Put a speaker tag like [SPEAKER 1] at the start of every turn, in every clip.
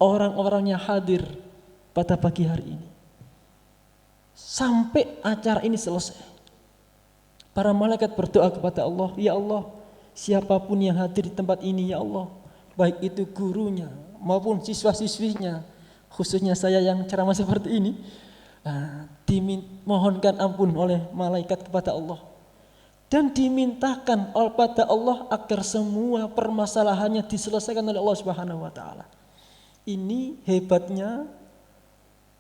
[SPEAKER 1] orang-orangnya hadir pada pagi hari ini. Sampai acara ini selesai, para malaikat berdoa kepada Allah, ya Allah, siapapun yang hadir di tempat ini ya Allah, baik itu gurunya maupun siswa-siswinya, khususnya saya yang ceramah seperti ini, dimohonkan ampun oleh malaikat kepada Allah dan dimintakan pada Allah agar semua permasalahannya diselesaikan oleh Allah Subhanahu wa taala. Ini hebatnya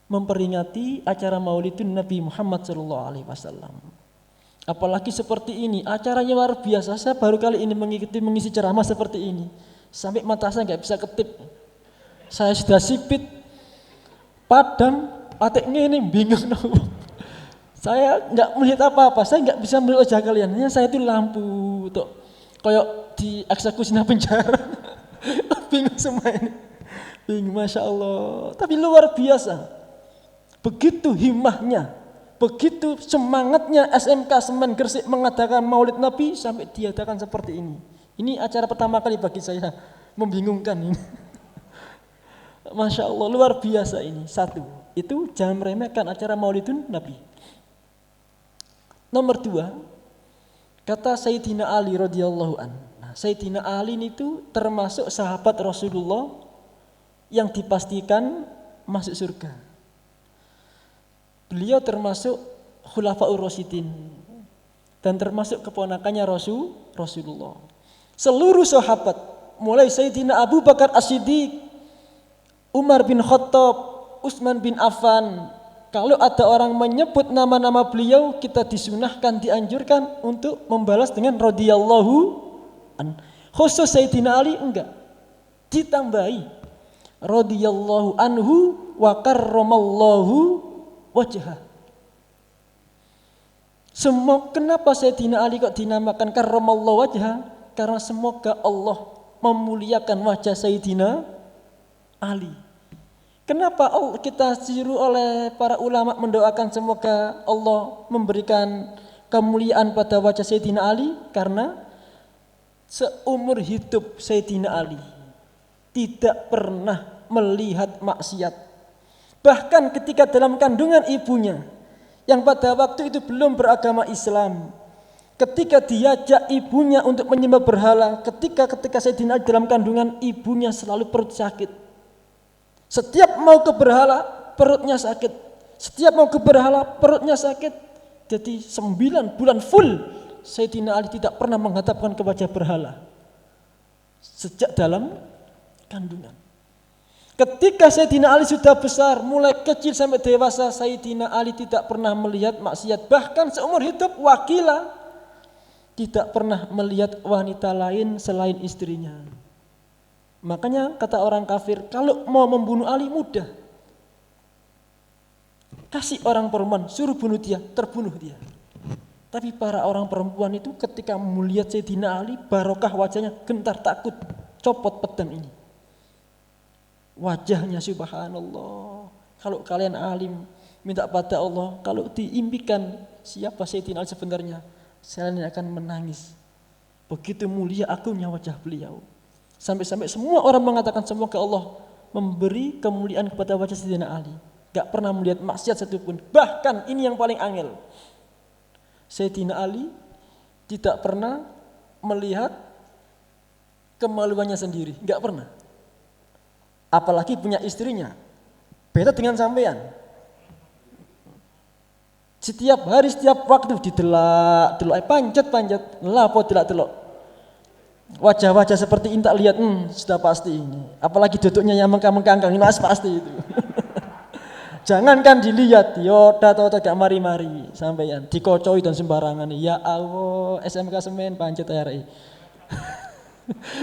[SPEAKER 1] memperingati acara Maulidun Nabi Muhammad SAW. Apalagi seperti ini, acaranya luar biasa. Saya baru kali ini mengisi ceramah seperti ini, sampai mata saya nggak bisa ketip. Saya sudah sipit, padam, pateknya ini bingung. Saya nggak melihat apa-apa, saya nggak bisa melihat wajah kalian. Hanya saya itu lampu, tuh, kayak di eksekusi penjara. Bingung semua ini, bingung, masya Allah. Tapi luar biasa. Begitu himmahnya, begitu semangatnya SMK Semen Gresik mengadakan Maulid Nabi sampai diadakan seperti ini. Ini acara pertama kali bagi saya, membingungkan ini. Masya Allah, luar biasa ini. Satu, itu jangan meremehkan acara Maulidun Nabi. Nomor dua, kata Sayyidina Ali radhiyallahu an. Nah, Sayyidina Ali itu termasuk sahabat Rasulullah yang dipastikan masuk surga. Beliau termasuk Khulafaur Rasyidin dan termasuk keponakannya Rasulullah. Seluruh sahabat, mulai Sayyidina Abu Bakar As-Siddiq, Umar bin Khattab, Utsman bin Affan, kalau ada orang menyebut nama-nama beliau, kita disunahkan, dianjurkan untuk membalas dengan radhiyallahu an. Khusus Sayyidina Ali enggak, ditambahi radhiyallahu anhu wa karramallahu wajah. Kenapa Sayyidina Ali kok dinamakan karramallahu wajah? Karena semoga Allah memuliakan wajah Sayyidina Ali. Kenapa kita disuruh oleh para ulama mendoakan semoga Allah memberikan kemuliaan pada wajah Sayyidina Ali? Karena seumur hidup Sayyidina Ali tidak pernah melihat maksiat. Bahkan ketika dalam kandungan ibunya, yang pada waktu itu belum beragama Islam, ketika diajak ibunya untuk menyembah berhala, ketika Sayyidina Ali dalam kandungan ibunya selalu perut sakit. Setiap mau ke berhala perutnya sakit, setiap mau ke berhala perutnya sakit. Jadi 9 bulan full Sayyidina Ali tidak pernah menghadapkan ke wajah berhala sejak dalam kandungan. Ketika Sayyidina Ali sudah besar, mulai kecil sampai dewasa, Sayyidina Ali tidak pernah melihat maksiat. Bahkan seumur hidup Wakilah tidak pernah melihat wanita lain selain istrinya. Makanya kata orang kafir, kalau mau membunuh Ali mudah. Kasih orang perempuan, suruh bunuh dia, terbunuh dia. Tapi para orang perempuan itu ketika melihat Sayyidina Ali, barokah wajahnya gentar takut, copot pedang ini. Wajahnya subhanallah. Kalau kalian alim minta pada Allah, kalau diimpikan siapa Sayyidina Ali sebenarnya, kalian akan menangis. Begitu mulia agungnya wajah beliau. Sampai-sampai semua orang mengatakan semoga Allah memberi kemuliaan kepada wajah Sayyidina Ali. Gak pernah melihat maksiat satupun. Bahkan ini yang paling angel, Sayyidina Ali tidak pernah melihat kemaluannya sendiri. Gak pernah. Apalagi punya istrinya. Beda dengan sampean. Setiap hari, setiap waktu didelak, panjat, lapo delak. Wajah-wajah seperti ini tak lihat, sudah pasti ini. Apalagi duduknya yang mengkang-mengkang, ini pasti itu. Jangankan dilihat, yoda atau gak mari-mari sampean dikocoi dan sembarangan. Ya Allah, SMK Semen panjat RI.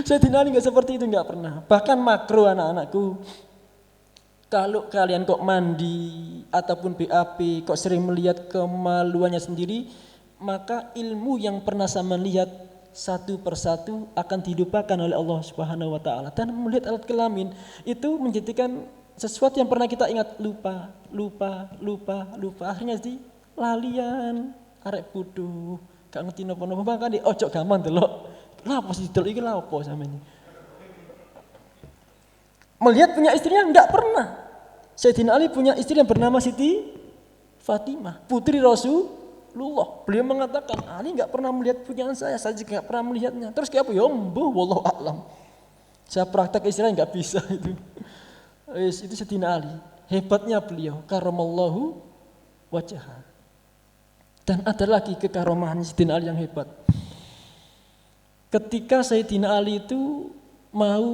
[SPEAKER 1] Sayyidina Ali gak seperti itu, gak pernah. Bahkan makro anak-anakku, kalau kalian kok mandi ataupun BAB kok sering melihat kemaluannya sendiri, maka ilmu yang pernah saya melihat satu persatu akan dilupakan oleh Allah Subhanahu wa taala. Dan melihat alat kelamin itu menjadikan sesuatu yang pernah kita ingat lupa. Akhirnya di lalian, arek bodoh, gak ngerti napa-napa, bahkan di ojo gaman delok. Lah apa sih delok iki lha apa sampeyan. Melihat punya istrinya enggak pernah. Sayyidina Ali punya istri yang bernama Siti Fatimah, putri Rasulullah. Beliau mengatakan, Ali enggak pernah melihat punyaan saya juga enggak pernah melihatnya. Terus kayak apa? Ya mbuh, wallahu a'lam. Saya praktek istrinya enggak bisa itu. Itu Sayyidina Ali. Hebatnya beliau, karamallahu wajhah. Dan ada lagi kekaromahan Sayyidina Ali yang hebat. Ketika Sayyidina Ali itu mau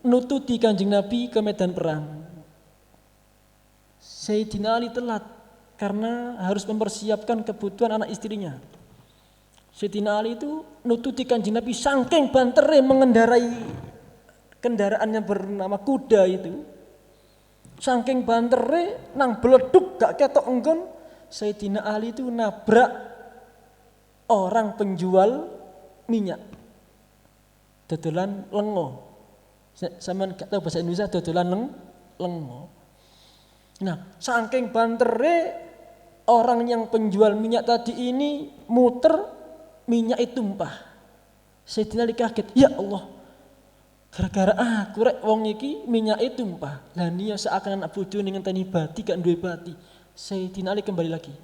[SPEAKER 1] nututi Kanjeng Nabi ke medan perang, Sayyidina Ali telat karena harus mempersiapkan kebutuhan anak istrinya. Sayyidina Ali itu nututi Kanjeng Nabi saking bantere mengendarai kendaraannya bernama kuda itu. Saking bantere nang beleduk gak ketok enggon, Sayyidina Ali itu nabrak orang penjual minyak. Dodolan lengo. Sampeyan gak tahu bahasa Indonesia dodolan lengo. Nah, saking bantere orang yang penjual minyak tadi ini muter, minyak itu tumpah. Sayyidina Ali kaget, ya Allah, gara-gara aku rek wong iki minyak itu tumpah. Lah niya seakan anak bodoh ning ngenteni bati gak duwe bati. Sayyidina Ali kembali lagi,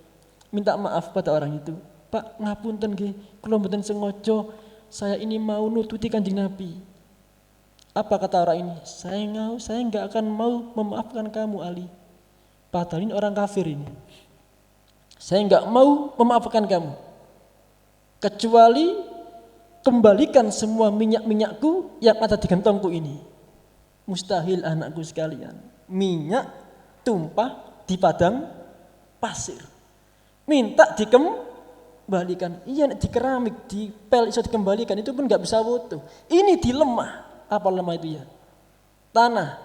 [SPEAKER 1] minta maaf pada orang itu. Pak, ngapunten nggih, kula mboten sengaja, saya ini mau nututi Kanjeng Nabi. Apa kata orang ini? Saya enggak akan mau memaafkan kamu Ali. Padahal ini orang kafir ini. Saya enggak mau memaafkan kamu. Kecuali kembalikan semua minyak-minyakku yang ada di kantongku ini. Mustahil anakku sekalian. Minyak tumpah di padang pasir. Minta dikembalikan. Iya, di keramik, di pel bisa dikembalikan. Itu pun enggak bisa foto. Ini di lemah. Apa lemah itu ya? Tanah,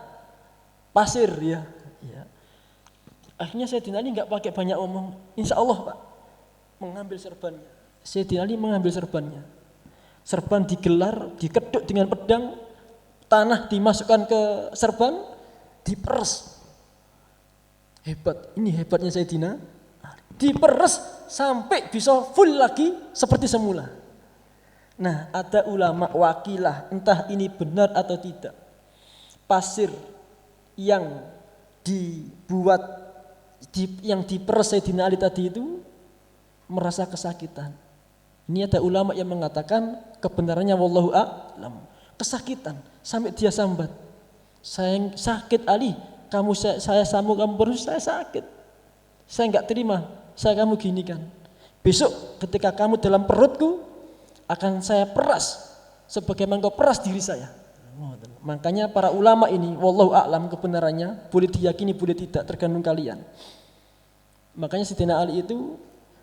[SPEAKER 1] pasir ya. Akhirnya Sayyidina Ali enggak pakai banyak omong. Insya Allah Pak, mengambil serbannya. Sayyidina Ali mengambil serbannya. Serban digelar, dikeduk dengan pedang, tanah dimasukkan ke serban, diperes. Hebat, ini hebatnya Sayyidina Ali. Diperes sampai bisa full lagi seperti semula. Nah, ada ulama wakilah, entah ini benar atau tidak. Pasir yang dibuat yang diperes Sayyidina Ali tadi itu merasa kesakitan. Ini ada ulama yang mengatakan kebenarannya wallahu a'lam. Kesakitan sampai dia sambat. Saya sakit Ali, saya sambung kamu terus, saya sakit. Saya enggak terima, saya kamu ginikan. Besok ketika kamu dalam perutku akan saya peras sebagaimana kau peras diri saya. Makanya para ulama ini wallahu a'lam kebenarannya boleh diyakini boleh tidak tergantung kalian. Makanya Sayyidina Ali itu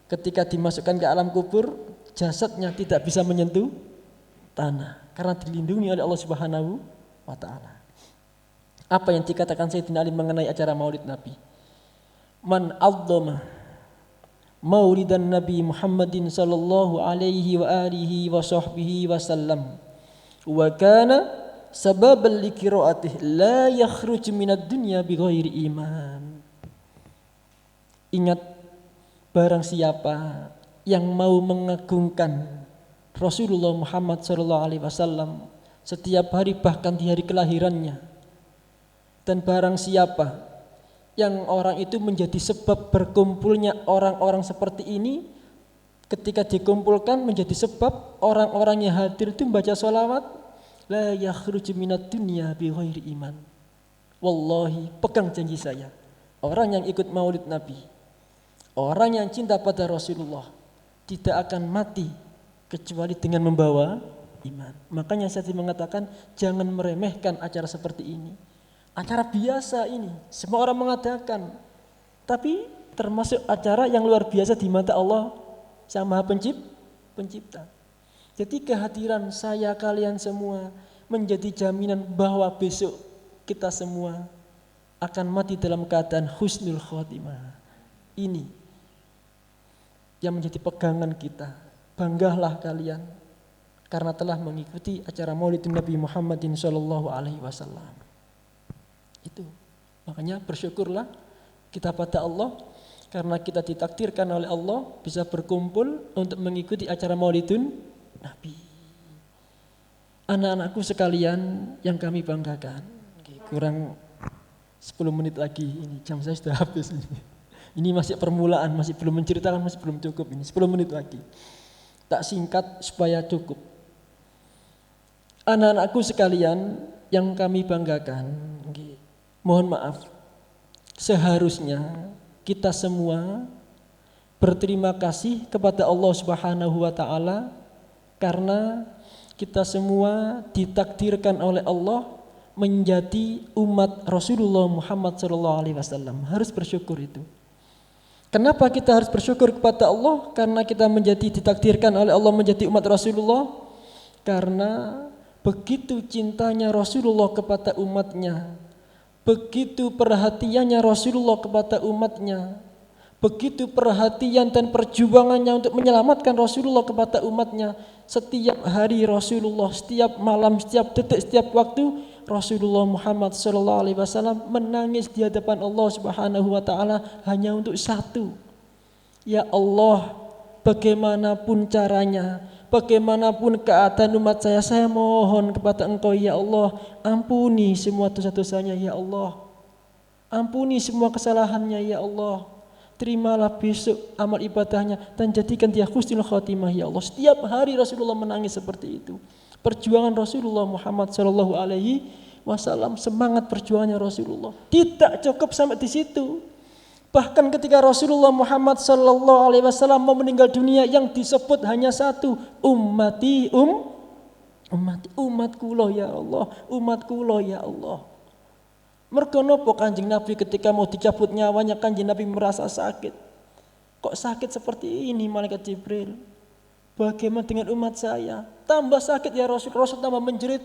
[SPEAKER 1] ketika dimasukkan ke alam kubur, jasadnya tidak bisa menyentuh tanah karena dilindungi oleh Allah Subhanahu wa taala. Apa yang dikatakan Sayyidina Ali mengenai acara Maulid Nabi? Man 'azzama Maulidan Nabi Muhammadin sallallahu alaihi wa alihi wa sahbihi wasallam wa kana sababan liqiraatih la yakhruj minad dunya bighairi iman. Ingat, barang siapa yang mau mengagungkan Rasulullah Muhammad sallallahu alaihi wasallam setiap hari bahkan di hari kelahirannya, dan barang siapa yang orang itu menjadi sebab berkumpulnya orang-orang seperti ini, ketika dikumpulkan menjadi sebab orang-orang yang hadir itu membaca sholawat, la yakhruju minad dunya bighairi iman. Wallahi, pegang janji saya, orang yang ikut Maulid Nabi, orang yang cinta pada Rasulullah tidak akan mati kecuali dengan membawa iman. Makanya saya mengatakan jangan meremehkan acara seperti ini. Acara biasa ini, semua orang mengadakan. Tapi termasuk acara yang luar biasa di mata Allah Sang Maha Pencipta. Jadi kehadiran saya kalian semua menjadi jaminan bahwa besok kita semua akan mati dalam keadaan husnul khotimah. Ini yang menjadi pegangan kita. Banggalah kalian karena telah mengikuti acara Maulid Nabi Muhammadin sallallahu alaihi wasallam. Itu. Makanya bersyukurlah kita pada Allah karena kita ditakdirkan oleh Allah bisa berkumpul untuk mengikuti acara Maulidun Nabi. Anak-anakku sekalian yang kami banggakan. kurang 10 menit lagi, ini jam saya sudah habis ini. Ini masih permulaan, masih belum menceritakan, masih belum cukup ini, 10 menit lagi. Tak singkat supaya cukup. Anak-anakku sekalian yang kami banggakan, mohon maaf, seharusnya kita semua berterima kasih kepada Allah Subhanahu wa taala karena kita semua ditakdirkan oleh Allah menjadi umat Rasulullah Muhammad SAW. Harus bersyukur itu. Kenapa kita harus bersyukur kepada Allah? Karena kita ditakdirkan oleh Allah menjadi umat Rasulullah. Karena begitu cintanya Rasulullah kepada umatnya, begitu perhatiannya Rasulullah kepada umatnya, begitu perhatian dan perjuangannya untuk menyelamatkan Rasulullah kepada umatnya. Setiap hari Rasulullah, setiap malam, setiap detik, setiap waktu Rasulullah Muhammad SAW menangis di hadapan Allah Subhanahu wa taala hanya untuk satu. Ya Allah, bagaimanapun caranya, bagaimanapun keadaan umat saya mohon kepada Engkau ya Allah, ampuni semua dosa-dosanya ya Allah. Ampuni semua kesalahannya ya Allah. Terimalah besok amal ibadahnya dan jadikan dia husnul khotimah ya Allah. Setiap hari Rasulullah menangis seperti itu. Perjuangan Rasulullah Muhammad sallallahu alaihi wasallam, semangat perjuangannya Rasulullah. Tidak cukup sampai di situ. Bahkan ketika Rasulullah Muhammad sallallahu alaihi wasallam mau meninggal dunia, yang disebut hanya satu, ummati umatku loh ya Allah, umatku loh ya Allah. Mergo napa Kanjeng Nabi ketika mau dicabut nyawanya, Kanjeng Nabi merasa sakit. Kok sakit seperti ini malaikat Jibril? Bagaimana dengan umat saya? Tambah sakit ya Rasul tambah menjerit.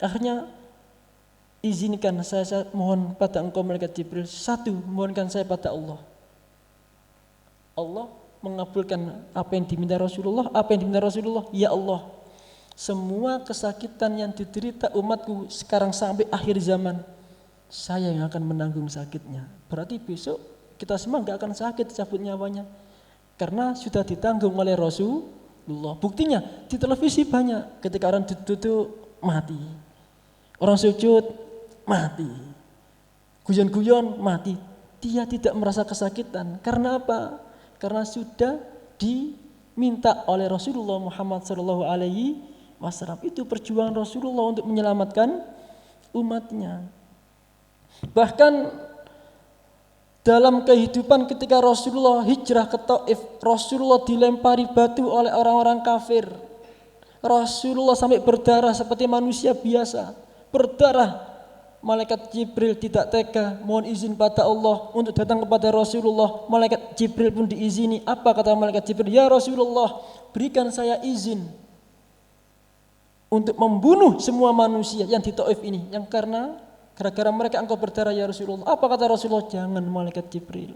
[SPEAKER 1] Akhirnya izinkan saya mohon pada engkau malaikat Jibril, satu, mohonkan saya pada Allah. Allah mengabulkan apa yang diminta Rasulullah. Apa yang diminta Rasulullah? Ya Allah, semua kesakitan yang diderita umatku sekarang sampai akhir zaman, saya yang akan menanggung sakitnya. Berarti besok kita semua gak akan sakit cabut nyawanya, karena sudah ditanggung oleh Rasulullah. Buktinya di televisi banyak, ketika orang duduk mati, orang sujud mati, guyon-guyon mati. Dia tidak merasa kesakitan. Karena apa? Karena sudah diminta oleh Rasulullah Muhammad SAW. Itu perjuangan Rasulullah untuk menyelamatkan umatnya. Bahkan dalam kehidupan ketika Rasulullah hijrah ke Taif, Rasulullah dilempari batu oleh orang-orang kafir. Rasulullah sampai berdarah seperti manusia biasa, berdarah. Malaikat Jibril tidak tega, mohon izin pada Allah untuk datang kepada Rasulullah. Malaikat Jibril pun diizini. Apa kata malaikat Jibril? Ya Rasulullah, berikan saya izin untuk membunuh semua manusia yang di Taif ini, yang gara-gara mereka engkau berdarah ya Rasulullah. Apa kata Rasulullah? Jangan malaikat Jibril.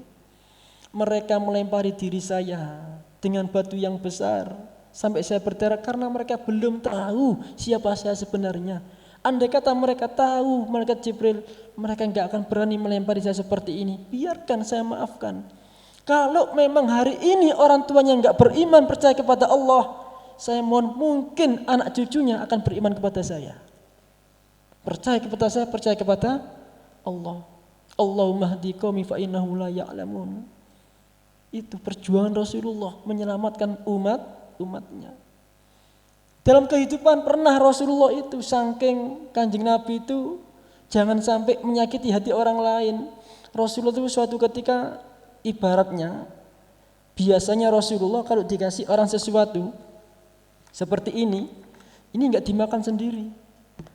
[SPEAKER 1] Mereka melempari diri saya dengan batu yang besar sampai saya berdarah karena mereka belum tahu siapa saya sebenarnya. Andai kata mereka tahu malaikat Jibril, mereka enggak akan berani melempari saya seperti ini. Biarkan saya maafkan. Kalau memang hari ini orang tuanya enggak beriman, percaya kepada Allah, saya mohon mungkin anak cucunya akan beriman kepada saya. Percaya kepada saya, percaya kepada Allah. Allahumma hdi qaumi fa innahum la ya'lamun. Itu perjuangan Rasulullah menyelamatkan umatnya. Dalam kehidupan pernah Rasulullah itu saking Kanjeng Nabi itu jangan sampai menyakiti hati orang lain. Rasulullah itu suatu ketika ibaratnya, biasanya Rasulullah kalau dikasih orang sesuatu seperti ini enggak dimakan sendiri.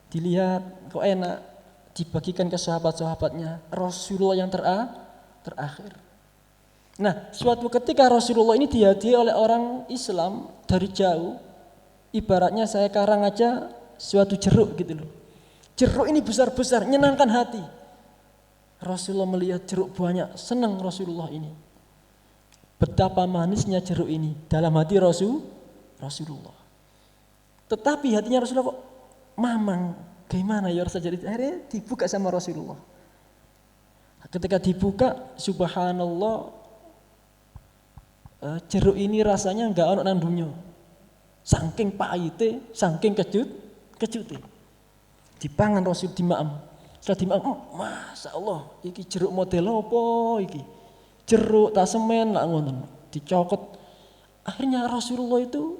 [SPEAKER 1] Dilihat kok enak, dibagikan ke sahabat-sahabatnya. Rasulullah yang terakhir. Nah, suatu ketika Rasulullah ini dihadiahi oleh orang Islam dari jauh. Ibaratnya saya karang aja suatu jeruk gitu loh. Jeruk ini besar-besar, menyenangkan hati. Rasulullah melihat jeruk banyak, senang Rasulullah ini. Betapa manisnya jeruk ini dalam hati Rasulullah. Tetapi hatinya Rasulullah kok mamang, gimana ya rasa jadi. Akhirnya dibuka sama Rasulullah. Ketika dibuka, subhanallah, jeruk ini rasanya enggak ono nang dunyo. Saking pahite, saking kejute. Dipangan Rasul dimaem. Setelah dimam, Masya Allah, iki jeruk model apa iki? Jeruk tak semen lah ngoten, dicokot. Akhirnya Rasulullah itu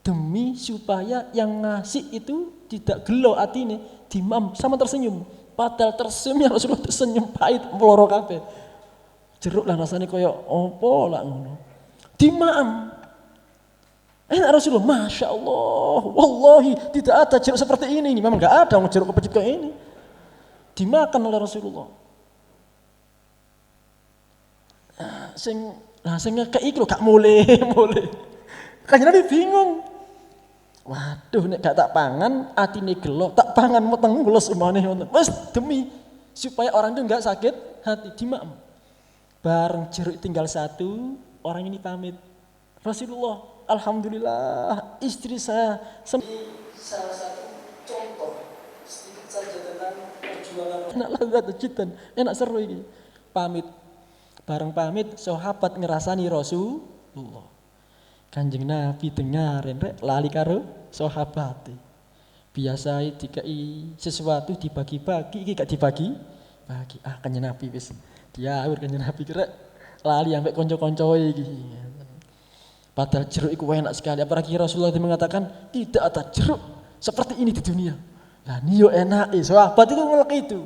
[SPEAKER 1] demi supaya yang ngasih itu tidak gelo atine, dimam sama tersenyum. Padahal tersenyumnya Rasulullah tersenyum pahit meloro kabeh. Jeruk lah rasanya kaya apa lah ngono. Dimam. Rasulullah, Masya Allah, wallahi tidak ada jeruk seperti ini. Memang gak ada jeruk kepecik kayak ini. Dimakan oleh Rasulullah. Sing ngekei lho gak mulai. Kanjeng Nabi bingung. Waduh nek gak tak pangan atine gelo, tak pangan meteng ngles umane ngoten. Wis demi supaya orang itu enggak sakit hati, dimaem. Bareng jeruk tinggal satu, orang ini pamit. Rasulullah, alhamdulillah istri saya salah satu contoh sedikit saja tentang perjuangan. Enak lazat jidan, enak seru ini. Pamit. Bareng pamit sahabat ngerasani Rasulullah. Kanjeng Nabi dengarin rek lali karo sahabat. Biasa dikai sesuatu dibagi-bagi, iki gak dibagi-bagi. Kanjeng Nabi wis diawur kanjeng Nabi rek lali ambek kanca-kanca iki. Padahal jeruk itu enak sekali. Apalagi Rasulullah mengatakan tidak ada jeruk seperti ini di dunia. Lah niyo enak, sahabat itu ngelak itu.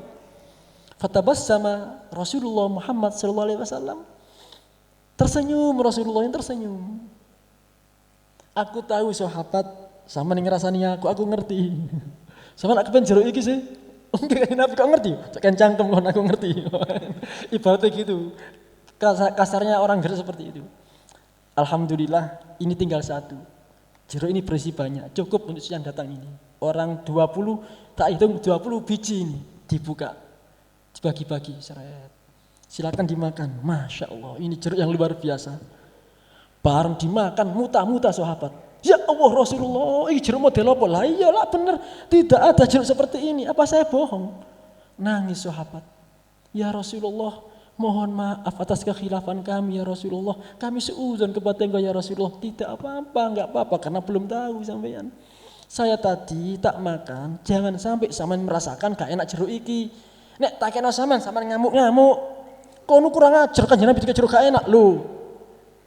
[SPEAKER 1] Fatabassama Rasulullah Muhammad sallallahu alaihi wasallam. Tersenyum Rasulullah yang tersenyum. Aku tahu sahabat sama ning ngrasani aku ngerti. Sama nak kepen jeruk iki sih. Enggak Nabi kok ngerti? Cekan cangkem kon aku ngerti. Ibaratnya gitu. Kasarnya orang gerak seperti itu. Alhamdulillah ini tinggal satu. Jeruk ini berisi banyak, cukup untuk yang datang ini. Orang 20, tak hitung 20 biji ini dibuka. Dibagi-bagi, seret. Silakan dimakan. Masya Allah, ini jeruk yang luar biasa. Bareng dimakan, muta-muta sahabat. Ya Allah Rasulullah, ini jeruk model apa? Lah iyalah benar, tidak ada jeruk seperti ini. Apa saya bohong? Nangis sahabat. Ya Rasulullah, mohon maaf atas kekhilafan kami ya Rasulullah. Kami seuzon kepada engkau ya Rasulullah. Tidak apa-apa, enggak apa-apa karena belum tahu sampean. Saya tadi tak makan, jangan sampai sampean merasakan gak enak jeruk iki. Nek tak kena sampean ngamuk-ngamuk. Kono kurang ajar kan jenengan bikin jeruk gak enak lho.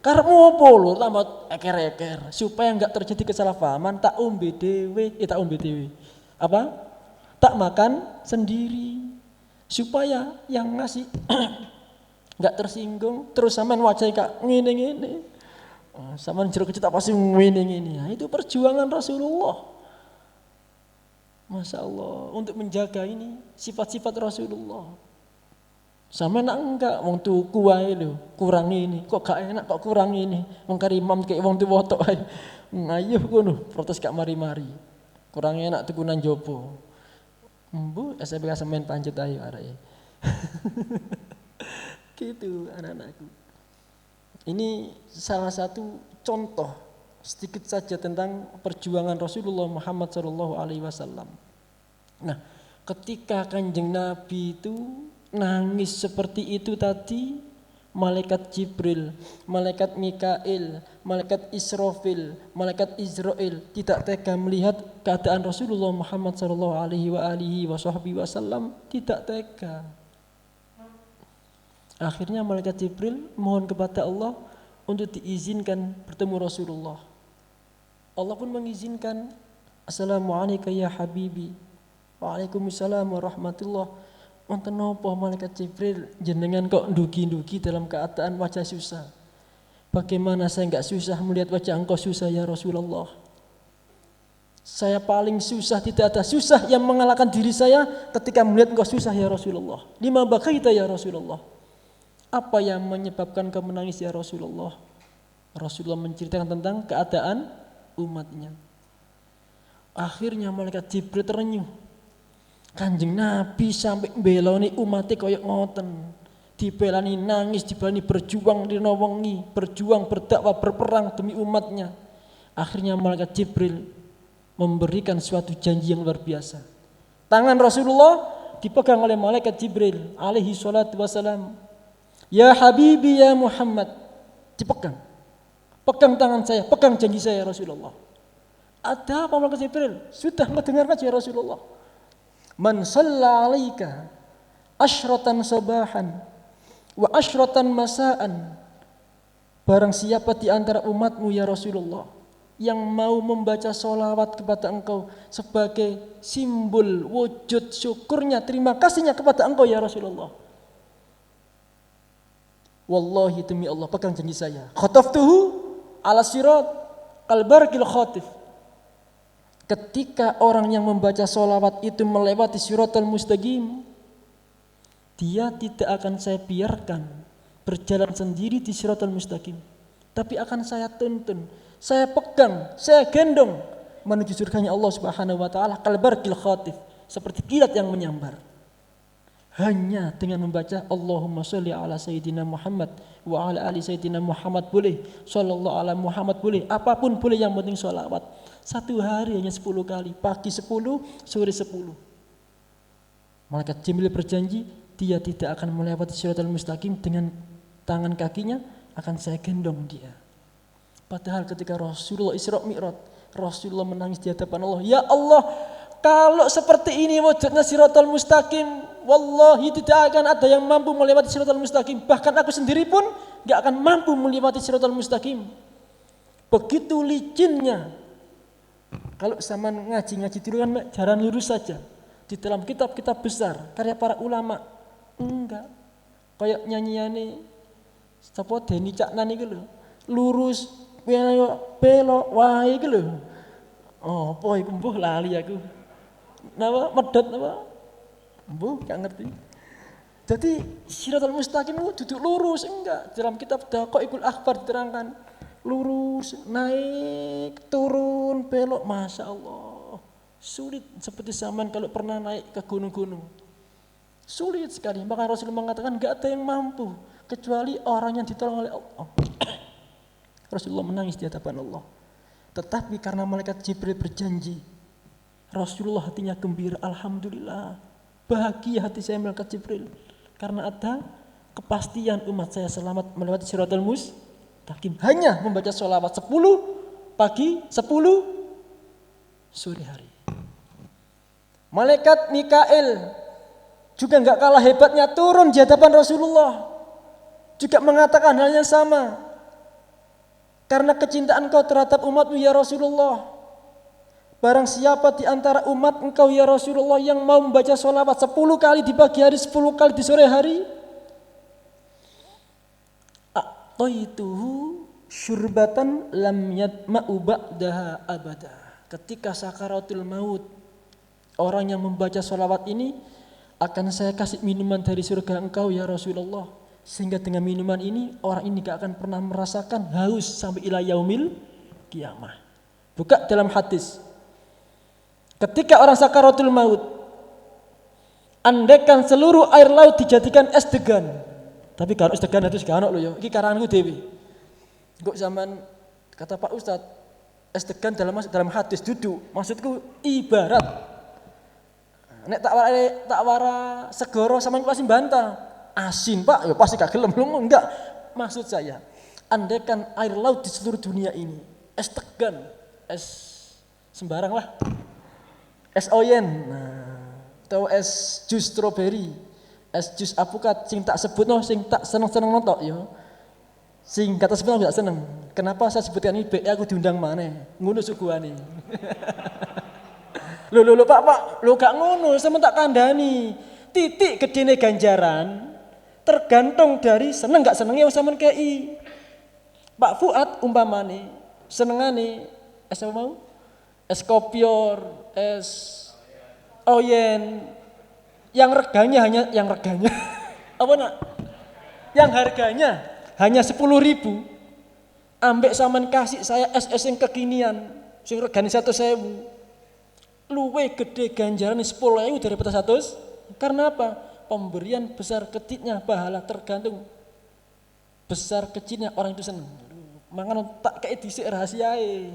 [SPEAKER 1] Karepmu apa lho tambah eker-eker supaya enggak terjadi kesalahpahaman tak ombe dhewe, Apa? Tak makan sendiri. Supaya yang ngasih enggak tersinggung, terus sampean wajah kak ngene-ngene. Sampean jeruk kecil tak pasti ngene-ngene. Nah, itu perjuangan Rasulullah. Masya Allah, untuk menjaga ini sifat-sifat Rasulullah. Sampean enggak wong tuku wae lho, kurang ini. Kok gak enak kok kurang ini. Wong kari imam kayak wong tuwa tok wae. Ngayuh ngono, protes gak mari-mari. Kurang enak tukunan jopo. Bu, SPK semen pancet ayo arek. Gitu anak-anakku. Ini salah satu contoh sedikit saja tentang perjuangan Rasulullah Muhammad sallallahu alaihi wasallam. Nah, ketika Kanjeng Nabi itu nangis seperti itu tadi, malaikat Jibril, malaikat Mikail, malaikat Israfil, malaikat Israel tidak tega melihat keadaan Rasulullah Muhammad sallallahu alaihi wasallam, tidak tega. Akhirnya malaikat Jibril mohon kepada Allah untuk diizinkan bertemu Rasulullah. Allah pun mengizinkan. Assalamualaikum ya habibi. Waalaikumsalam warahmatullah. Wonten napa malaikat Jibril jenengan kok ndugi-ndugi dalam keadaan wajah susah? Bagaimana saya enggak susah melihat wajah engkau susah ya Rasulullah? Saya paling susah, tidak ada susah yang mengalahkan diri saya ketika melihat engkau susah ya Rasulullah. Lima bakaita ya Rasulullah. Apa yang menyebabkan kau menangis ya Rasulullah? Rasulullah menceritakan tentang keadaan umatnya. Akhirnya malaikat Jibril terenyuh. Kanjeng Nabi sampai beloni umatnya koyok ngoten. Dibelani nangis, dibelani berjuang dinawangi, berjuang berdakwah berperang demi umatnya. Akhirnya malaikat Jibril memberikan suatu janji yang luar biasa. Tangan Rasulullah dipegang oleh malaikat Jibril alaihi salatu wassalam. Ya Habibi ya Muhammad, dipegang. Pegang tangan saya, pegang janji saya Rasulullah. Ada apa malaikat Jibril? Sudah mendengarkan ya Rasulullah. Man shalla 'alaika asyratan sabahan wa asyratan masaan. Barang siapa di antara umatmu ya Rasulullah yang mau membaca sholawat kepada engkau sebagai simbol wujud syukurnya, terima kasihnya kepada engkau ya Rasulullah. Wallahi demi Allah, pegang janji saya. Khataftuhu ala sirat kalbarkil khatif. Ketika orang yang membaca sholawat itu melewati siratal mustaqim, dia tidak akan saya biarkan berjalan sendiri di siratal mustaqim, tapi akan saya tuntun, saya pegang, saya gendong menuju surganya Allah Subhanahu wa taala kalbarkil khatif, seperti kilat yang menyambar. Hanya dengan membaca Allahumma sholli ala sayyidina Muhammad wa ala ali sayyidina Muhammad boleh, sallallahu ala Muhammad boleh, apapun boleh, yang penting sholawat. Satu hari hanya 10 kali, pagi 10, sore 10. Malaikat Jibril berjanji dia tidak akan melewati siratal mustaqim dengan tangan kakinya, akan saya gendong dia. Padahal ketika Rasulullah Isra Mi'raj, Rasulullah menangis di hadapan Allah, ya Allah, kalau seperti ini wujudnya siratal mustaqim, wallahi tidak akan ada yang mampu melewati siratal mustaqim. Bahkan aku sendiri pun gak akan mampu melewati siratal mustaqim. Begitu licinnya. Kalau zaman ngaji dulu kan jalan lurus saja. Di dalam kitab-kitab besar karya para ulama, enggak. Kayak nyanyiane sapa Deni Caknan iki lho. Lurus belok wae iki lho. Oh, apa iku mbuh lali aku. Napa medhot napa? Mbuh gak ngerti. Jadi siratal mustaqim itu duduk lurus, enggak. Dalam kitab Daqaiqul Akhbar diterangkan lurus, naik, turun, belok, masya Allah. Sulit seperti zaman kalau pernah naik ke gunung-gunung. Sulit sekali. Maka Rasulullah mengatakan gak ada yang mampu kecuali orang yang ditolong oleh Allah. Rasulullah menangis di hadapan Allah. Tetapi karena malaikat Jibril berjanji, Rasulullah hatinya gembira. Alhamdulillah, bahagia hati saya malaikat Jibril, karena ada kepastian umat saya selamat melewati siratal mustaqim. Hanya membaca sholawat 10 pagi, 10 sore hari. Malaikat Mikail juga enggak kalah hebatnya, turun di hadapan Rasulullah, juga mengatakan hal yang sama. Karena kecintaan engkau terhadap umatmu ya Rasulullah, barang siapa di antara umat engkau ya Rasulullah yang mau membaca sholawat 10 kali di pagi hari, 10 kali di sore hari, a'taituhu syurbatan lam yatma'u ba'daha abada. Ketika sakaratul maut, orang yang membaca sholawat ini akan saya kasih minuman dari surga engkau ya Rasulullah, sehingga dengan minuman ini orang ini gak akan pernah merasakan haus sampai ila yaumil kiamah. Buka dalam hadis, ketika orang sakaratul maut, andaikan seluruh air laut dijadikan es degan. Tapi kalau es degan itu sekarang loh ya, ini karanganku dewi. Kok zaman kata Pak Ustadz, es degan dalam hadis duduk, maksudku ibarat nek tak wara segoro sama pasti bantah. Asin Pak, ya pasti gak gelem. Enggak, maksud saya, andaikan air laut di seluruh dunia ini es tegan, es sembarang lah, es oyen, atau es jus strawberry, es jus apukat, sing tak sebut no, sing tak seneng-seneng notok yo, sing kata sebut gak seneng. Kenapa saya sebutkan ini? Aku diundang mana? Ngono suguhane. Lo Pak, lo gak ngono, sama tak kandani. Titik gedene ganjaran tergantung dari seneng gak senengnya sama KI. Pak Fuad umpamane senengane es apa mau? Es kopior, es oyen, yang reganya apa nak? Yang harganya hanya 10.000, ambek saman kasih saya es yang kekinian, sing regane 100.000, luwe gede ganjaran 10.000 daripada 100. Karena apa? Pemberian besar kecilnya pahala tergantung besar kecilnya orang itu seneng. Mangan tak kayak dhisik rahasiae.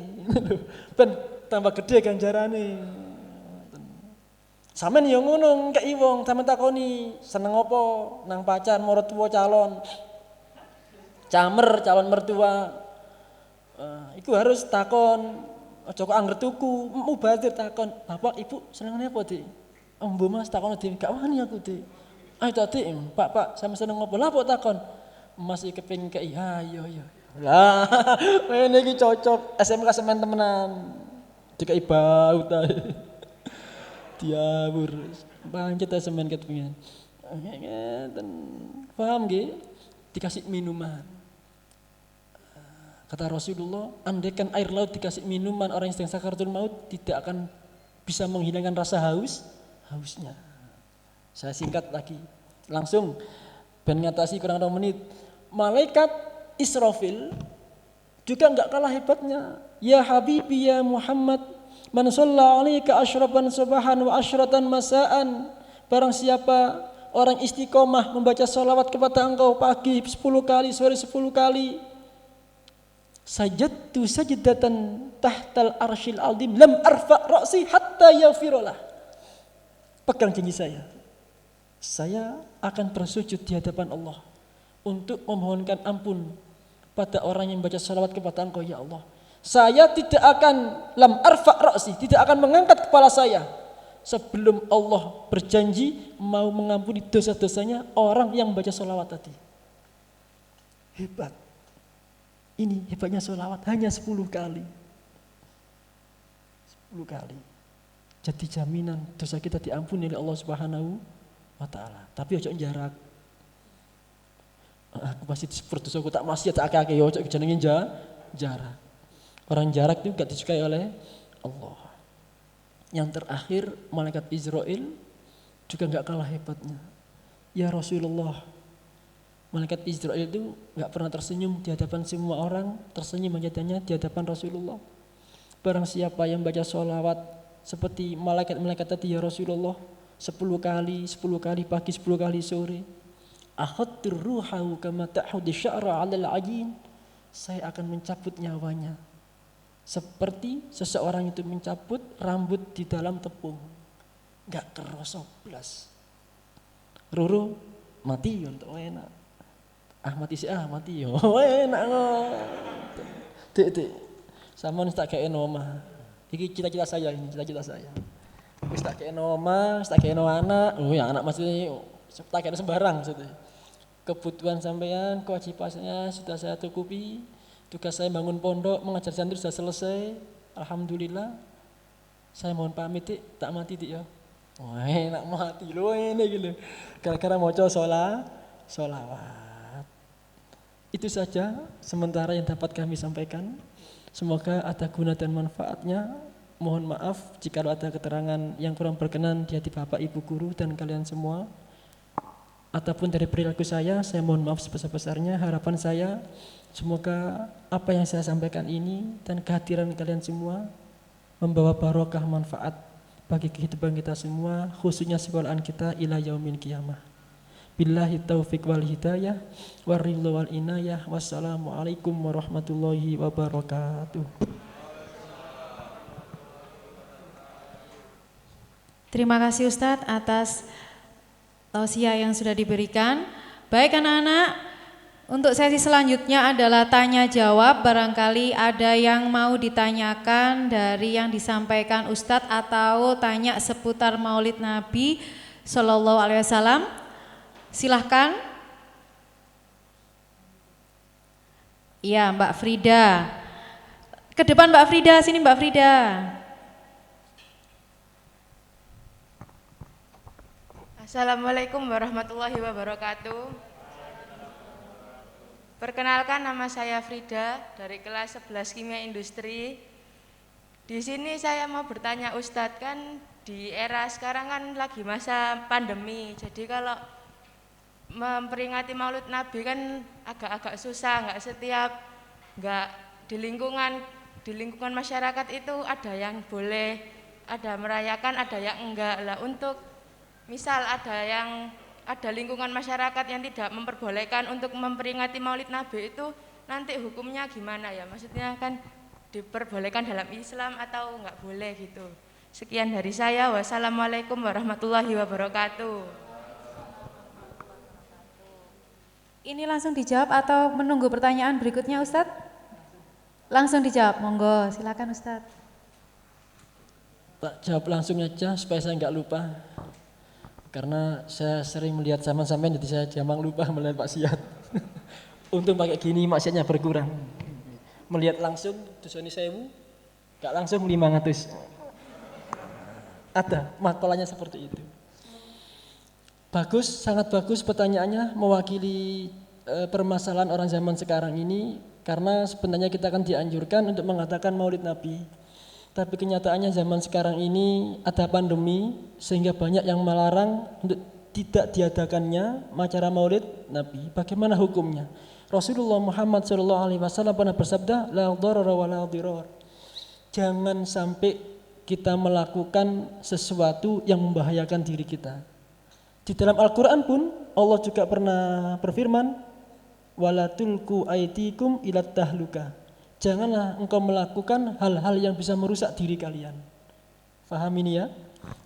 [SPEAKER 1] Ben tambah gede ganjarane. Sampeyan ya ngono kei wong, sampeyan takoni seneng apa? Nang pacar, maratuwa, calon. Camer, calon mertua. Iku harus takon, aja kok angger tuku, mubazir takon. Bapak, Ibu senengane apa, Dik? Ambo Mas takon dhewe, gak wani aku Dik. Ayo tak Dik, Pak, sama seneng ngopo? Lah kok takon? Mas iki kepengin kei. Ha iya. Lah, ngene iki cocok SMK semen temenan. Dikai baut ae. Diawur. Pancet semen ketepingan. Ngeten. Paham nggih? Dikasih minuman. Kata Rasulullah, andaikan air laut dikasih minuman orang yang sedang sakaratul maut tidak akan bisa menghilangkan rasa hausnya. Saya singkat lagi, langsung ben ngatasi kurang 2 menit. Malaikat Israfil juga enggak kalah hebatnya. Ya Habibi ya Muhammad, man shalla 'alaika asyratan subahan wa asyratan masaan. Barang siapa orang istiqomah membaca sholawat kepada engkau pagi 10 kali, sore 10 kali. Sajadtu sajdatan tahtal arsyil azim lam arfa ra'si hatta yaghfirullah. Pegang janji saya. Saya akan bersujud di hadapan Allah untuk memohonkan ampun pada orang yang baca salawat kepada engkau ya Allah. Saya tidak akan lam arfa ra'si, tidak akan mengangkat kepala saya sebelum Allah berjanji mau mengampuni dosa-dosanya orang yang baca salawat tadi. Hebat. Ini hebatnya sholawat hanya 10 kali. 10 kali. Jadi jaminan dosa kita diampuni oleh Allah Subhanahu wa taala. Tapi ojo jarak. Aku pasti disebut dosaku tak maksiat tak akeh-akeh ojo jenenge jarak. Orang jarak itu enggak disukai oleh Allah. Yang terakhir malaikat Israil juga enggak kalah hebatnya. Ya Rasulullah, malaikat Israil itu enggak pernah tersenyum di hadapan semua orang, tersenyum hanya di hadapan Rasulullah. Barang siapa yang baca sholawat seperti malaikat-malaikat tadi ya Rasulullah 10 kali pagi, 10 kali sore. Akhadtur ruhahu kama ta'hudi sya'ra 'alal 'ajin. Saya akan mencabut nyawanya seperti seseorang itu mencabut rambut di dalam tepung. Enggak kerasa blas. Ruru mati untuk enak. Mati yo. Enak ngono. Dik. Sampeyan tak kene omah. Iki cita-cita saya ini, cita-cita saya. Wis tak kene omah, wis tak kene anak. Oh ya anak maksudnya tak kene sembarang maksudnya. Kebutuhan sampean, kewajibannya sudah saya cukupi. Tugas saya bangun pondok, mengajar santri sudah selesai. Alhamdulillah. Saya mohon pamit Dik, tak mati Dik ya. Wah, enak mati lho ini gitu. Gara-gara maca sholawat. Itu saja sementara yang dapat kami sampaikan. Semoga ada guna dan manfaatnya. Mohon maaf jika ada keterangan yang kurang berkenan di hati Bapak Ibu guru dan kalian semua. Ataupun dari perilaku saya mohon maaf sebesar-besarnya. Harapan saya semoga apa yang saya sampaikan ini dan kehadiran kalian semua membawa barokah manfaat bagi kehidupan kita semua, khususnya sekolahan kita ila yaumil qiyamah. Billahi taufiq wal hidayah waridho wal inayah. Wassalamualaikum warahmatullahi wabarakatuh.
[SPEAKER 2] Terima kasih Ustadz atas tausiah yang sudah diberikan. Baik anak-anak, untuk sesi selanjutnya adalah tanya jawab. Barangkali ada yang mau ditanyakan dari yang disampaikan Ustadz atau tanya seputar Maulid Nabi Sallallahu Alaihi Wasallam. Silahkan. Iya Mbak Frida. Ke depan Mbak Frida, sini Mbak Frida.
[SPEAKER 3] Assalamualaikum warahmatullahi wabarakatuh. Perkenalkan, nama saya Frida dari kelas 11 Kimia Industri. Di sini saya mau bertanya Ustadz, kan di era sekarang kan lagi masa pandemi. Jadi kalau memperingati Maulid Nabi kan agak-agak susah, nggak di lingkungan masyarakat itu ada yang boleh, ada merayakan, ada yang enggak. Lah untuk misal ada lingkungan masyarakat yang tidak memperbolehkan untuk memperingati Maulid Nabi itu nanti hukumnya gimana ya? Maksudnya kan diperbolehkan dalam Islam atau enggak boleh gitu. Sekian dari saya. Wassalamualaikum warahmatullahi wabarakatuh.
[SPEAKER 2] Ini langsung dijawab atau menunggu pertanyaan berikutnya Ustadz? Langsung dijawab, monggo silakan Ustadz.
[SPEAKER 1] Tak jawab langsung aja supaya saya nggak lupa. Karena saya sering melihat zaman sampean jadi saya gampang lupa melihat maksiat. Untung pakai gini maksiatnya berkurang. Melihat langsung dosane 1000, gak langsung 500. Ada makalahnya seperti itu. Bagus, sangat bagus pertanyaannya, mewakili permasalahan orang zaman sekarang ini, karena sebenarnya kita akan dianjurkan untuk mengatakan Maulid Nabi. Tapi kenyataannya zaman sekarang ini ada pandemi sehingga banyak yang melarang untuk tidak diadakannya acara Maulid Nabi. Bagaimana hukumnya? Rasulullah Muhammad SAW pernah bersabda, la dharara wa la dhirar. Jangan sampai kita melakukan sesuatu yang membahayakan diri kita. Di dalam Al-Quran pun Allah juga pernah berfirman, wala tulku aydikum ila tahluka. Janganlah engkau melakukan hal-hal yang bisa merusak diri kalian. Faham ini ya?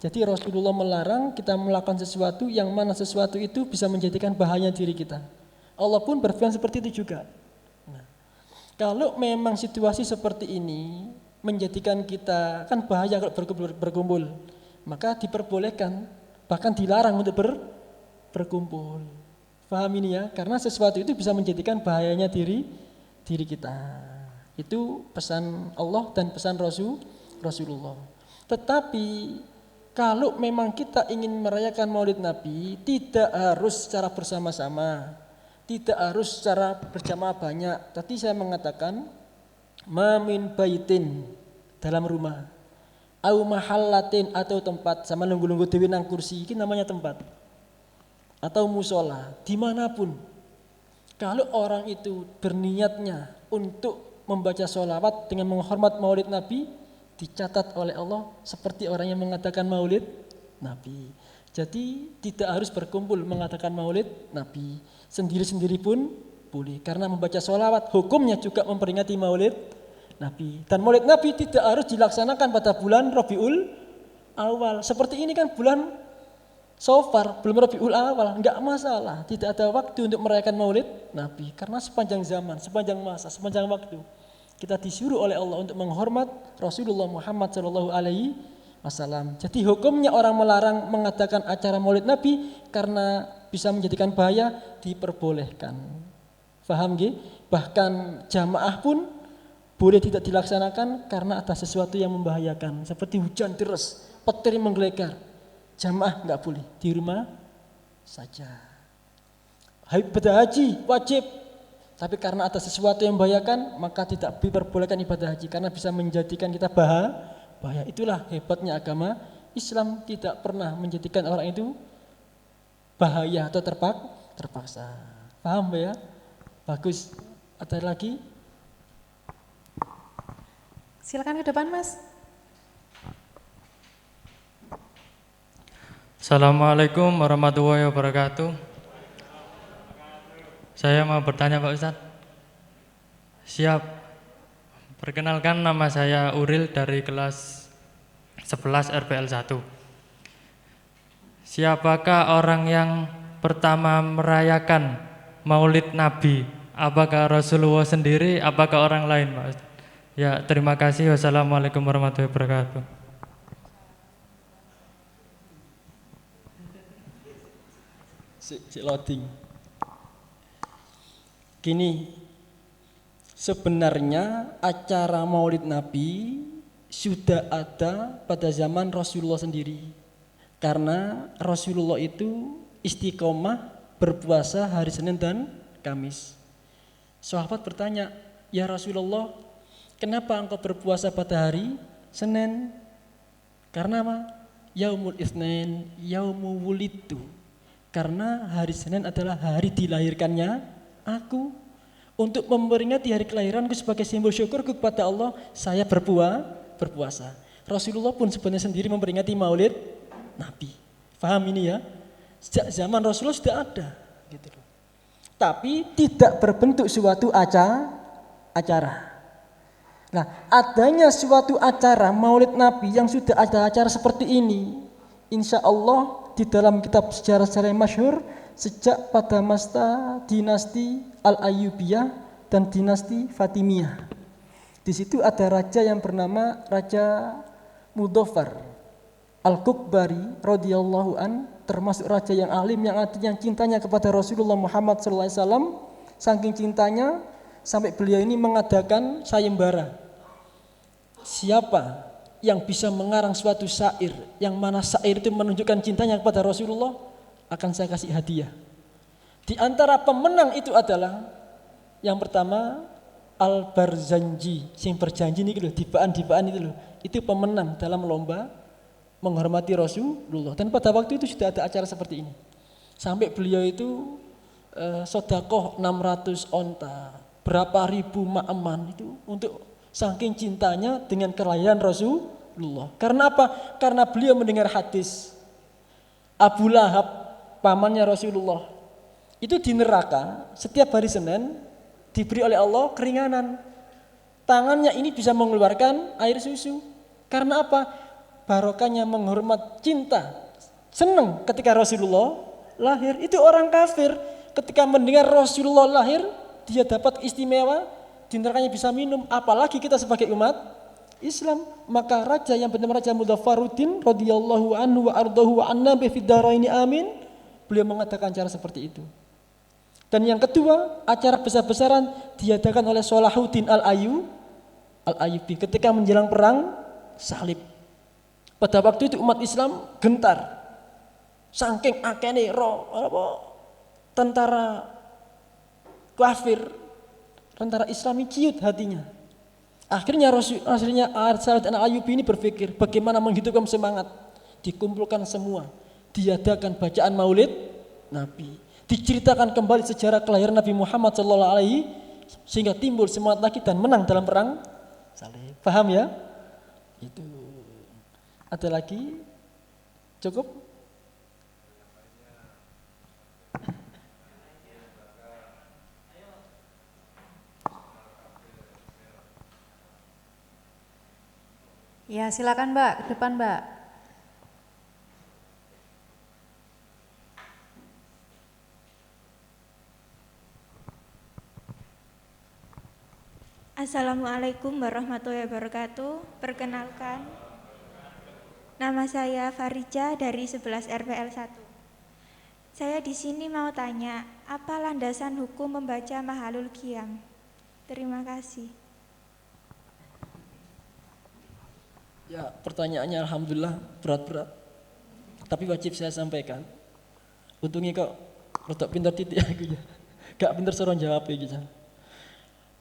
[SPEAKER 1] Jadi Rasulullah melarang kita melakukan sesuatu yang mana sesuatu itu bisa menjadikan bahaya diri kita. Allah pun berfirman seperti itu juga. Nah, kalau memang situasi seperti ini menjadikan kita kan bahaya kalau berkumpul, maka diperbolehkan, bahkan dilarang untuk berkumpul. Faham ini ya? Karena sesuatu itu bisa menjadikan bahayanya diri kita. Itu pesan Allah dan pesan Rasulullah. Tetapi kalau memang kita ingin merayakan Maulid Nabi, tidak harus secara bersama-sama, tidak harus secara berjamaah banyak. Tadi saya mengatakan mamin baitin dalam rumah, au mahallatin atau tempat, sama nunggu-nunggu dewi nang kursi, ini namanya tempat. Atau musola, dimanapun. Kalau orang itu berniatnya untuk membaca sholawat dengan menghormat Maulid Nabi, dicatat oleh Allah seperti orang yang mengatakan Maulid Nabi. Jadi tidak harus berkumpul mengatakan Maulid Nabi. Sendiri-sendiri pun boleh, karena membaca sholawat hukumnya juga memperingati Maulid Nabi. Dan Maulid Nabi tidak harus dilaksanakan pada bulan Rabiul Awal. Seperti ini kan bulan Safar, belum Rabiul Awal, enggak masalah. Tidak ada waktu untuk merayakan Maulid Nabi, karena sepanjang zaman, sepanjang masa, sepanjang waktu kita disuruh oleh Allah untuk menghormat Rasulullah Muhammad SAW. Jadi hukumnya orang melarang mengadakan acara Maulid Nabi karena bisa menjadikan bahaya, diperbolehkan. Paham nggih? Bahkan jamaah pun boleh tidak dilaksanakan karena ada sesuatu yang membahayakan, seperti hujan deras, petir menggelegar. Jamaah enggak boleh, di rumah saja. Ibadah haji wajib, tapi karena ada sesuatu yang membahayakan, maka tidak diperbolehkan ibadah haji karena bisa menjadikan kita bahaya. Itulah hebatnya agama Islam, tidak pernah menjadikan orang itu bahaya atau terpaksa. Paham ya? Bagus. Ada lagi?
[SPEAKER 2] Silakan ke depan, Mas.
[SPEAKER 4] Assalamualaikum warahmatullahi wabarakatuh. Saya mau bertanya Pak Ustadz. Siap. Perkenalkan, nama saya Uril dari kelas 11 RPL 1. Siapakah orang yang pertama merayakan Maulid Nabi? Apakah Rasulullah sendiri, apakah orang lain Pak Ustadz? Ya, terima kasih. Wassalamualaikum warahmatullahi wabarakatuh.
[SPEAKER 1] Si loading. Gini, sebenarnya acara Maulid Nabi sudah ada pada zaman Rasulullah sendiri. Karena Rasulullah itu istiqomah berpuasa hari Senin dan Kamis. Sahabat bertanya, "Ya Rasulullah, kenapa engkau berpuasa pada hari Senin?" Karena apa? Yaumul Itsnain, yaumu wulidtu. Karena hari Senin adalah hari dilahirkannya aku. Untuk memperingati hari kelahiranku sebagai simbol syukurku kepada Allah, saya berpuasa. Rasulullah pun sebenarnya sendiri memperingati Maulid Nabi. Paham ini ya? Sejak zaman Rasulullah sudah ada, gitu loh. Tapi tidak berbentuk suatu acara. Nah, adanya suatu acara Maulid Nabi yang sudah ada acara seperti ini, insya Allah di dalam kitab sejarah-sejarah yang masyhur sejak pada masa dinasti Al-Ayyubiyah dan dinasti Fatimiyah. Di situ ada raja yang bernama Raja Mudhaffar Al-Kukbari radhiyallahu an. termasuk raja yang alim yang cintanya kepada Rasulullah Muhammad SAW, saking cintanya sampai beliau ini mengadakan sayembara. Siapa yang bisa mengarang suatu syair yang mana syair itu menunjukkan cintanya kepada Rasulullah, akan saya kasih hadiah. Di antara pemenang itu adalah yang pertama Al-Barzanji, yang berjanji ini loh, dibaan itu loh. Itu pemenang dalam lomba menghormati Rasulullah. Dan pada waktu itu sudah ada acara seperti ini. Sampai beliau itu sodakoh 600 onta, berapa ribu ma'aman itu untuk saking cintanya dengan kelahiran Rasulullah. Karena apa? Karena beliau mendengar hadis Abu Lahab, pamannya Rasulullah, itu di neraka setiap hari Senin diberi oleh Allah keringanan. Tangannya ini bisa mengeluarkan air susu. Karena apa? Barokahnya menghormat cinta, senang ketika Rasulullah lahir. Itu orang kafir ketika mendengar Rasulullah lahir, dia dapat istimewa, di nerakanya bisa minum, apalagi kita sebagai umat Islam. Maka raja yang bernama Raja Mudzafaruddin radhiyallahu anhu wa ardahu wa anna bi fid dharaini amin, beliau mengadakan acara seperti itu. Dan yang kedua, acara besar-besaran diadakan oleh Salahuddin Al-Ayyubi ketika menjelang perang salib. Pada waktu itu umat Islam gentar, saking akene tentara kafir, tentara Islami ciut hatinya. Akhirnya Salahuddin Al-Ayyubi ini berpikir bagaimana menghidupkan semangat. Dikumpulkan semua, diadakan bacaan maulid Nabi, diceritakan kembali sejarah kelahiran Nabi Muhammad SAW, sehingga timbul semangat lagi dan menang dalam perang salib. Paham ya? Itu. Ada lagi? Cukup?
[SPEAKER 2] Ya, silakan Mbak, ke depan Mbak.
[SPEAKER 5] Assalamualaikum warahmatullahi wabarakatuh. Perkenalkan, nama saya Farija dari 11 RPL 1. Saya di sini mau tanya, apa landasan hukum membaca Mahalul Qiyam? Terima kasih.
[SPEAKER 1] Ya, pertanyaannya alhamdulillah berat-berat, tapi wajib saya sampaikan. Untungnya kok rodok pinter titik aku ya, gak pinter suruh jawab gitu.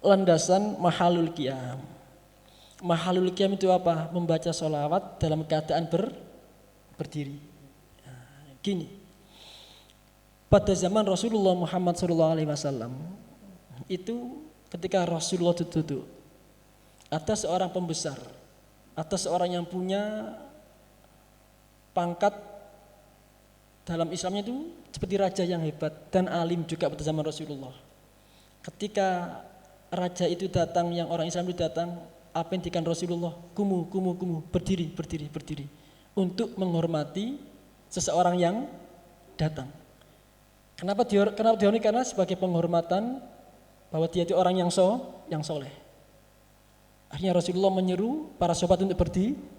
[SPEAKER 1] Landasan Mahalul Qiyam. Mahalul Qiyam itu apa? Membaca sholawat dalam keadaan berdiri. Nah, gini, pada zaman Rasulullah Muhammad SAW itu ketika Rasulullah duduk, ada seorang pembesar, ada seorang yang punya pangkat dalam Islamnya itu seperti raja yang hebat dan alim juga pada zaman Rasulullah. Ketika raja itu datang, yang orang Islam itu datang, apa yang dikatakan Rasulullah? Kumu, berdiri, untuk menghormati seseorang yang datang. Kenapa dihormati? Karena sebagai penghormatan bahwa dia itu orang yang soleh. Akhirnya Rasulullah menyeru para sahabat untuk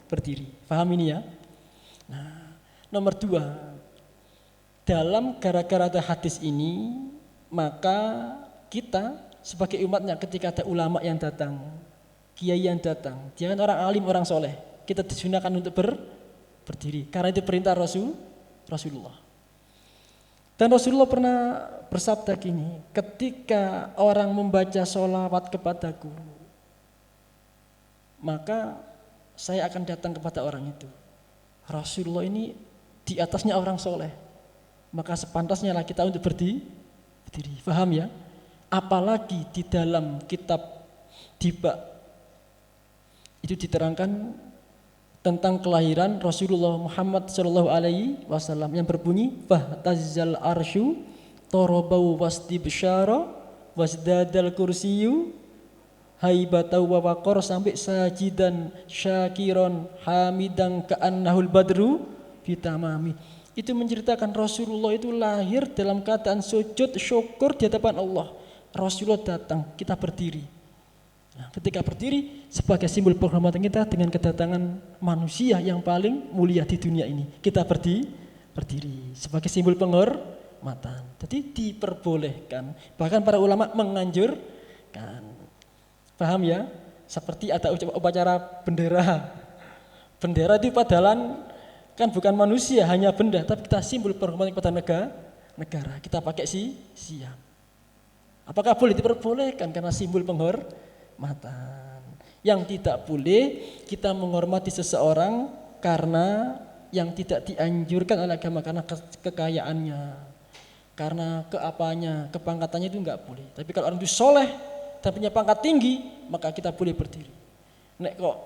[SPEAKER 1] berdiri. Paham ini ya? Nah, nomor 2, dalam gara-gara ada hadis ini, maka kita sebagai umatnya ketika ada ulama yang datang, kiai yang datang, dia kan orang alim, orang soleh, kita disunahkan untuk berdiri. Karena itu perintah Rasulullah. Dan Rasulullah pernah bersabda gini, ketika orang membaca sholawat kepadaku, maka saya akan datang kepada orang itu. Rasulullah ini di atasnya orang soleh, maka sepantasnya lah kita untuk berdiri. Paham ya? Apalagi di dalam kitab Diba itu diterangkan tentang kelahiran Rasulullah Muhammad SAW yang berbunyi fahtazal arsyu torobau wasdibsyara wasdadal kursiyu haibatau wa waqar, sampai sajidan syakiron hamidan ka'annahul badru bitamami. Itu menceritakan Rasulullah itu lahir dalam keadaan sujud syukur di hadapan Allah. Rasulullah datang, kita berdiri. Nah, ketika berdiri sebagai simbol penghormatan kita dengan kedatangan manusia yang paling mulia di dunia ini, kita berdiri. berdiri sebagai simbol penghormatan. Jadi diperbolehkan, bahkan para ulama menganjurkan. Paham ya? Seperti ada upacara bendera. Bendera itu padahal kan bukan manusia, hanya benda, tapi kita simbol penghormatan kepada negara. Kita pakai siap. Apakah boleh? Diperbolehkan karena simbol penghormatan. Yang tidak boleh kita menghormati seseorang karena yang tidak dianjurkan oleh agama, karena kekayaannya, karena keapanya, kepangkatannya itu enggak boleh. Tapi kalau orang itu soleh dan punya pangkat tinggi, maka kita boleh berdiri. Nek kok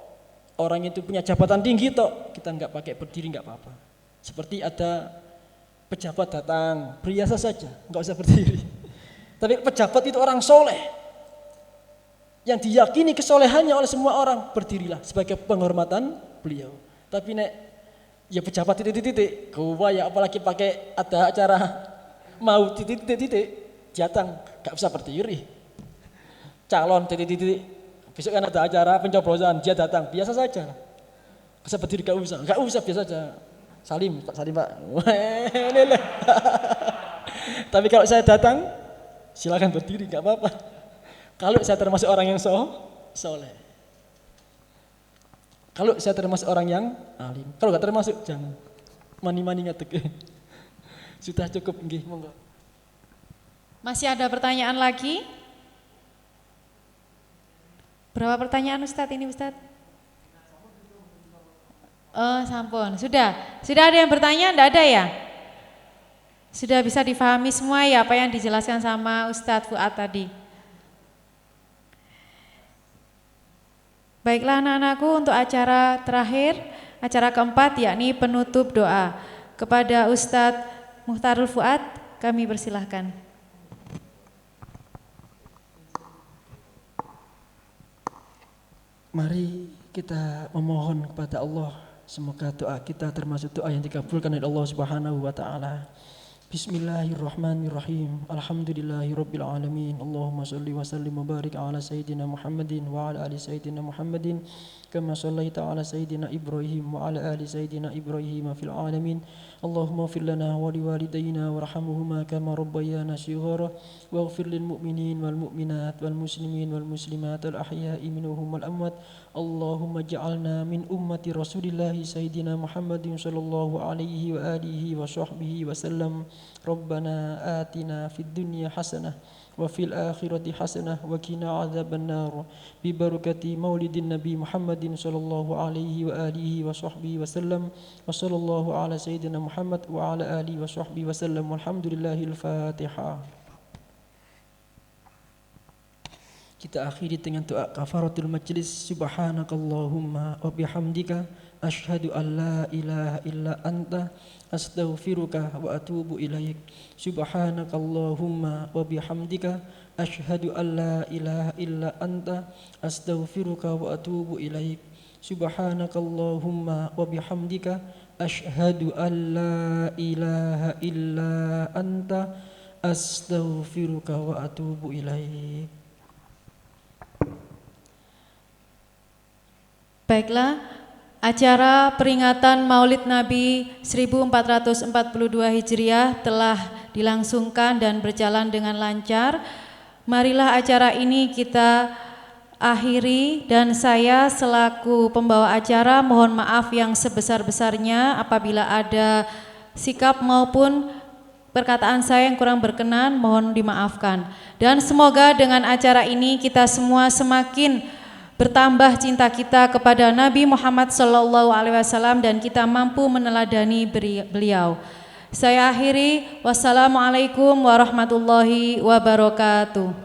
[SPEAKER 1] orang itu punya jabatan tinggi toh, kita enggak pakai berdiri enggak apa-apa. Seperti ada pejabat datang, biasa saja, enggak usah berdiri. Tapi pejabat itu orang soleh, yang diyakini kesolehannya oleh semua orang, berdirilah sebagai penghormatan beliau. Tapi nek ya pejabat titik-titik, gua ya apalagi pakai ada acara mau titik-titik, datang, gak usah berdiri. Calon titik-titik, besok kan ada acara pencoblosan, dia datang, biasa saja. Gak usah berdiri, gak usah biasa saja. Salim, Pak Salim Pak. Tapi kalau saya datang, silakan berdiri, gak apa-apa. Kalau saya termasuk orang yang soleh. Kalau saya termasuk orang yang alim. Kalau gak termasuk, jangan. Mani-mani ngadeg. Sudah cukup, nggih, monggo.
[SPEAKER 2] Masih ada pertanyaan lagi? Berapa pertanyaan Ustadz ini Ustadz? Oh, sampun. Sudah ada yang bertanya? Enggak ada ya? Sudah bisa difahami semua ya apa yang dijelaskan sama Ustadz Fuad tadi? Baiklah anak-anakku, untuk acara terakhir, acara keempat yakni penutup doa. Kepada Ustadz Muhtarul Fuad kami persilahkan.
[SPEAKER 1] Mari kita memohon kepada Allah, semoga doa kita termasuk doa yang dikabulkan oleh Allah Subhanahu wa taala. Bismillahirrahmanirrahim. Alhamdulillahirabbil alamin. Allahumma shalli wa sallim wa barik ala sayyidina Muhammadin wa ala ali sayyidina Muhammadin kama shallaita ala sayyidina Ibrahim wa ala ali sayyidina Ibrahim fil alamin. Allahumma ighfir lana wa liwalidayna warhamhuma kama rabbayana shighara waghfir lil mu'minin wal mu'minat wal muslimin wal muslimat al ahya'i minhum wal amwat. Allahumma ij'alna min ummati Rasulillah sayyidina Muhammadin sallallahu alaihi wa alihi wa sahbihi wa sallam. Rabbana atina fid dunya hasanah wa fil akhirati hasanah wa qina adzaban nar bi barakati maulidin nabi Muhammadin sallallahu alaihi wa alihi wa sahbihi wa sallam wa sallallahu ala sayyidina Muhammad wa ala alihi wa sahbihi wa sallam. Walhamdulillahil Fatihah. Kita akhiri dengan doa kafaratul majlis. Subhanakallahumma wa bihamdika asyhadu an la ilaha illa anta astaghfiruka wa atubu ilaik. Subhanakallahumma wa bihamdika asyhadu an la ilaha illa anta astaghfiruka wa atubu ilaik. Subhanakallahumma wa bihamdika asyhadu an la ilaha illa anta astaghfiruka wa atubu ilaik.
[SPEAKER 2] Baiklah, acara peringatan Maulid Nabi 1442 Hijriah telah dilangsungkan dan berjalan dengan lancar. Marilah acara ini kita akhiri, dan saya selaku pembawa acara mohon maaf yang sebesar-besarnya apabila ada sikap maupun perkataan saya yang kurang berkenan, mohon dimaafkan. Dan semoga dengan acara ini kita semua semakin bertambah cinta kita kepada Nabi Muhammad SAW dan kita mampu meneladani beliau. Saya akhiri, wassalamualaikum warahmatullahi wabarakatuh.